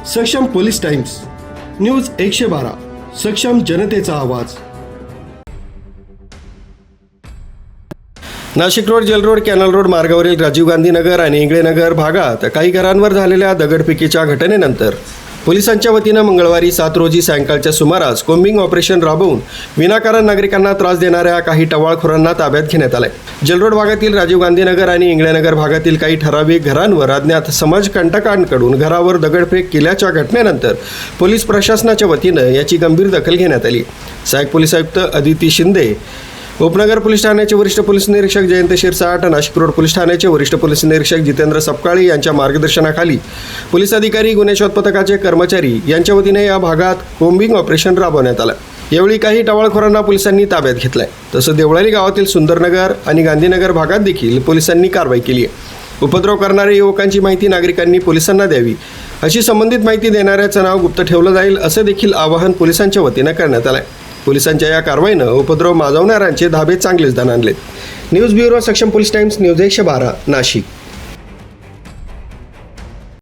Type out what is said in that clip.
सक्षम police times news 112 सक्षम जनतेचा आवाज। Nashik road, jail road, canal road मार्गावरील राजीव गांधी नगर आणि इंगळे नगर भागात काही घरांवर झालेल्या दगडफेकीच्या घटनेनंतर पोलिसांच्या वतीनं मंगळवारी 7 रोजी सायंकाळच्या सुमारास कोम्बिंग ऑपरेशन राबवून विनाकारण नागरिकांना त्रास देणाऱ्या काही टवाळखोरांना ताब्यात घेण्यात आले। जेल रोड भागातील राजीव गांधी नगर आणि इंगळे नगर भागातील काही ठराविक घरांवर अज्ञात समाजकंटकांकडून घरावर दगडफेक केल्याच्या घटनेनंतर पोलीस प्रशासनाच्या वतीनं याची गंभीर दखल घेण्यात आली। सहाय्यक पोलीस आयुक्त अदिती शिंदे, उपनगर पोलीस ठाण्याचे वरिष्ठ पोलीस निरीक्षक जयंत शिरसाट, नाशिक रोड पोलीस ठाण्याचे वरिष्ठ पोलीस निरीक्षक जितेंद्र सपकाळे यांच्या मार्गदर्शनाखाली पोलीस अधिकारी, गुन्हे शोध पथकाचे कर्मचारी यांच्या वतीने या भागात कोम्बिंग ऑपरेशन राबवण्यात आलं। यावेळी काही टवाळखोरांना पोलिसांनी ताब्यात घेतलंय। तसंच देवळाली गावातील सुंदरनगर आणि गांधीनगर भागात देखील पोलिसांनी कारवाई केली आहे। उपद्रव करणाऱ्या युवकांची माहिती नागरिकांनी पोलिसांना द्यावी, अशी संबंधित माहिती देणाऱ्याचं नाव गुप्त ठेवलं जाईल, असं देखील आवाहन पोलिसांच्या वतीनं करण्यात आलंय। पोलिसांच्या या कारवाईनं उपद्रव माजवणाऱ्यांचे धाबे चांगलेच दणाणलेत। न्यूज ब्युरो, सक्षम पोलीस टाइम्स, न्यूज 112 नाशिक।